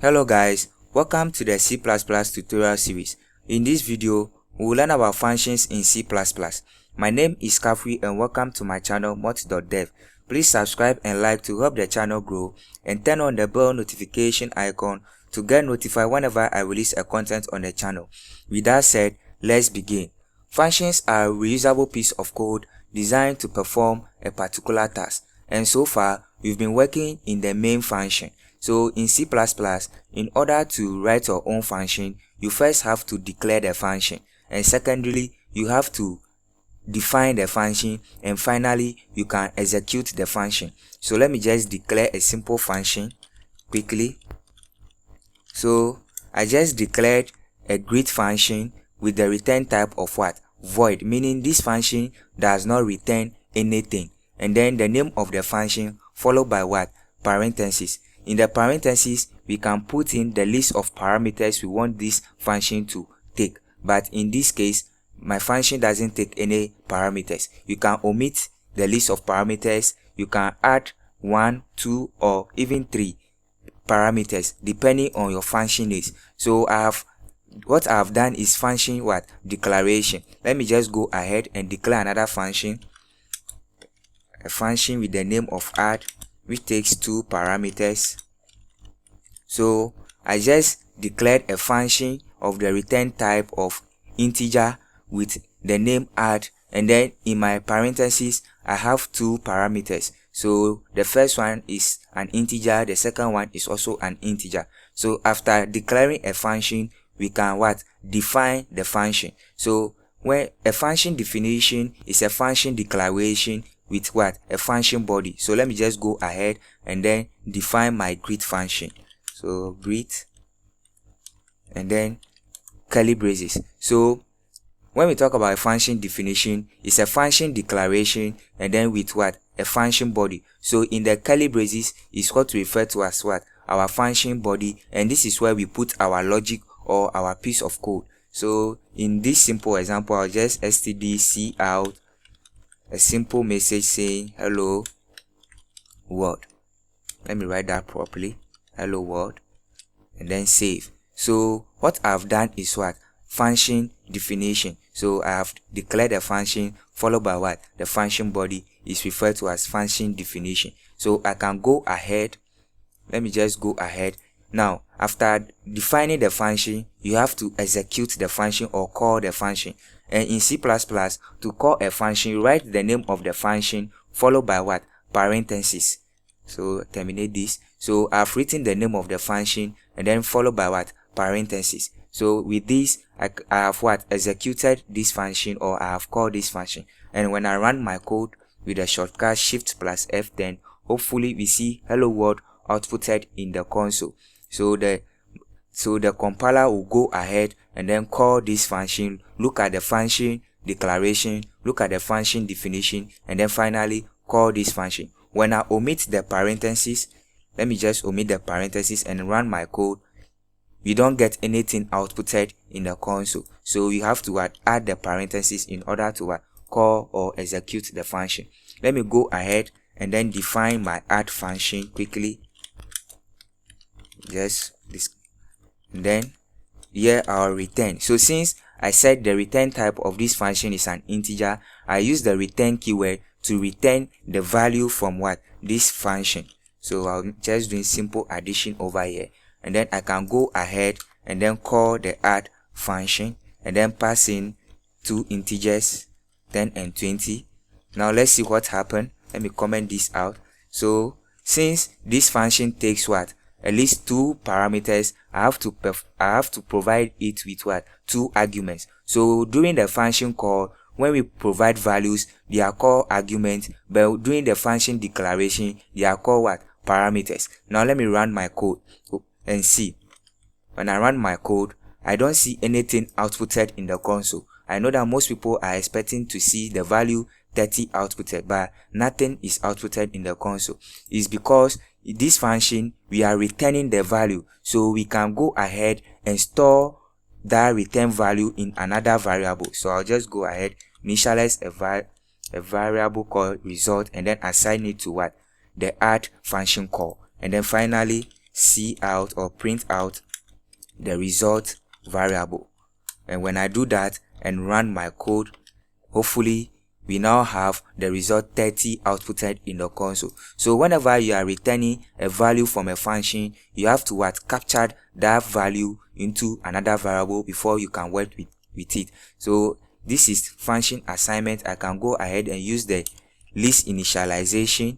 Hello guys, welcome to the C++ tutorial series. In this video, we will learn about functions in C++. My name is Kafri and welcome to my channel multi.dev. Please subscribe and like to help the channel grow and turn on the bell notification icon to get notified whenever I release a content on the channel. With that said, let's begin. Functions are a reusable piece of code designed to perform a particular task, and so far we've been working in the main function. So in C++, in order to write your own function, you first have to declare the function, and secondly, you have to define the function, and finally, you can execute the function. So let me just declare a simple function quickly. So I just declared a greet function with the return type of what? Void, meaning this function does not return anything, and then the name of the function followed by what? Parentheses. In the parentheses, we can put in the list of parameters we want this function to take. But in this case, my function doesn't take any parameters. You can omit the list of parameters. You can add 1, 2, or even 3 parameters depending on your function needs. So what I have done is function what? Declaration. Let me just go ahead and declare another function. A function with the name of add, which takes 2 parameters. So I just declared a function of the return type of integer with the name add, and then in my parentheses I have 2 parameters. So the first one is an integer, the second one is also an integer. So after declaring a function, we can what? Define the function. So when a function definition is a function declaration with what? A function body. So let me just go ahead and then define my greet function. So greet and then curly braces. So when we talk about a function definition, it's a function declaration and then with what? A function body. So in the curly braces is what we refer to as what? Our function body, and this is where we put our logic or our piece of code. So in this simple example, I'll just std cout a simple message saying hello world. Let me write that properly. Hello world, and then save. So what I've done is what? Function definition. So I have declared a function followed by what? The function body is referred to as function definition. So I can go ahead. Let me just go ahead. Now, after defining the function, you have to execute the function or call the function. And in C++, to call a function, write the name of the function followed by what? Parentheses. So terminate this. So I've written the name of the function and then followed by what? Parentheses. So with this, I have what? Executed this function, or I have called this function. And when I run my code with the shortcut Shift plus F10, hopefully we see hello world outputted in the console. So the compiler will go ahead and then call this function, look at the function declaration, look at the function definition, and then finally call this function. When I omit the parentheses, let me just omit the parentheses and run my code, we don't get anything outputted in the console. So you have to add the parentheses in order to call or execute the function. Let me go ahead and then define my add function quickly. Just this, and then here our return. So since I said the return type of this function is an integer, I use the return keyword to return the value from what? This function. So I'm just doing simple addition over here, and then I can go ahead and then call the add function and then pass in 2 integers 10 and 20. Now let's see what happened. Let me comment this out. So since this function takes what? At least 2 parameters, I have to provide it with what? 2 arguments. So during the function call, when we provide values, they are called arguments, but during the function declaration, they are called what? Parameters. Now let me run my code and see. When I run my code, I don't see anything outputted in the console. I know that most people are expecting to see the value 30 outputted, but nothing is outputted in the console. It's because in this function we are returning the value, so we can go ahead and store that return value in another variable. So I'll just go ahead, initialize a variable called result, and then assign it to what? The add function call, and then finally see out or print out the result variable. And when I do that and run my code, hopefully we now have the result 30 outputted in the console. So whenever you are returning a value from a function, you have to capture that value into another variable before you can work with it. So this is function assignment. I can go ahead and use the list initialization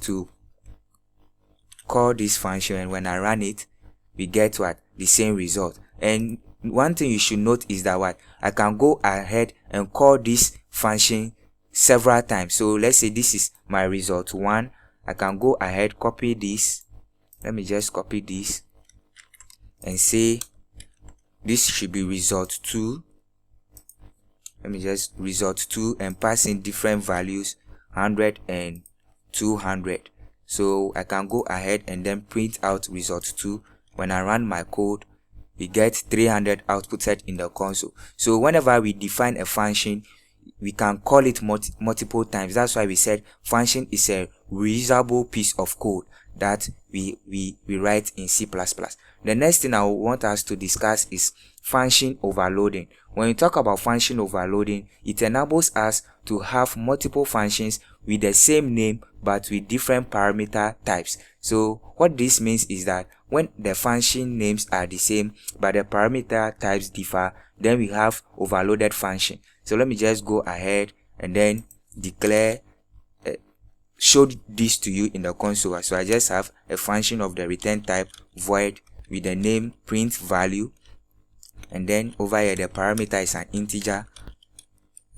to call this function, and when I run it, we get the same result. And one thing you should note is that I can go ahead and call this function several times. So let's say this is my result 1. I can go ahead, copy this. Let me just copy this and say this should be result 2. Let me just result 2 and pass in different values, 100 and 200. So I can go ahead and then print out result 2. When I run my code, we get 300 outputted in the console. So whenever we define a function, we can call it multiple times. That's why we said function is a reusable piece of code that we write in C++. The next thing I want us to discuss is function overloading. When we talk about function overloading, it enables us to have multiple functions with the same name but with different parameter types. So what this means is that when the function names are the same but the parameter types differ, then we have overloaded function. So let me just go ahead and then declare show this to you in the console. So I just have a function of the return type void with the name print value, and then over here the parameter is an integer,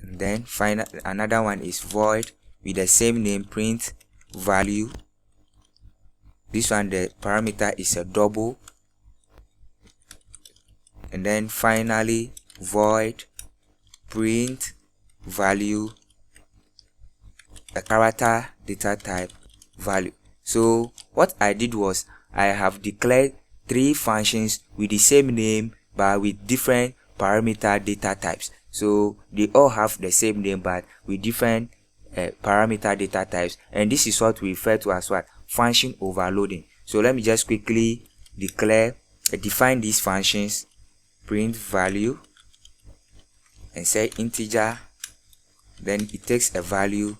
and then another one is void with the same name print value. This one, the parameter is a double, and then finally void print value, a character data type value. So what I did was I have declared 3 functions with the same name but with different parameter data types. So they all have the same name but with different parameter data types, and this is what we refer to as function overloading. So let me just quickly define these functions. Print value and say integer, then it takes a value,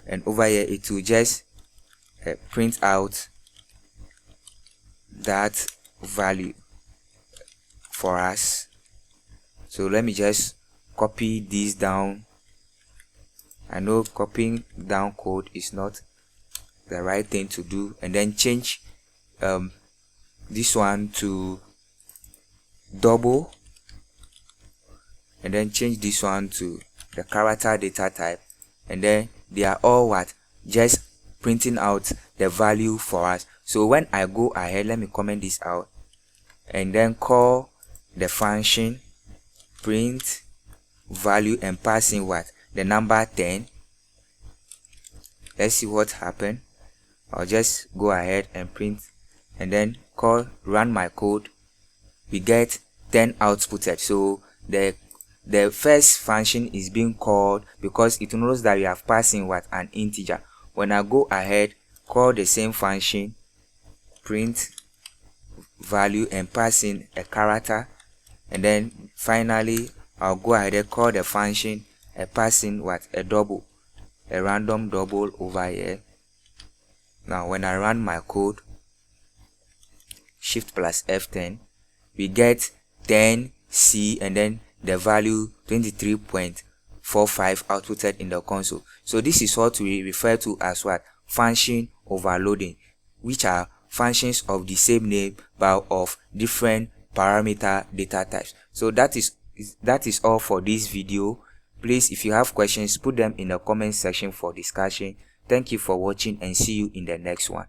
and over here it will just print out that value for us. So let me just copy this down. I know copying down code is not the right thing to do, and then change this one to double, and then change this one to the character data type, and then they are all just printing out the value for us. So when I go ahead, let me comment this out and then call the function print value and pass in the number 10. Let's see what happened. I'll just go ahead and print and then run my code. We get 10 outputted. So the first function is being called because it knows that we have passed in an integer. When I go ahead, call the same function print value and pass in a character, and then finally I'll go ahead and call the function pass in a double, a random double over here. Now when I run my code, shift plus F10, we get 10C and then the value 23.45 outputted in the console. So this is what we refer to as function overloading, which are functions of the same name but of different parameter data types. So that is all for this video. Please, if you have questions, put them in the comment section for discussion. Thank you for watching and see you in the next one.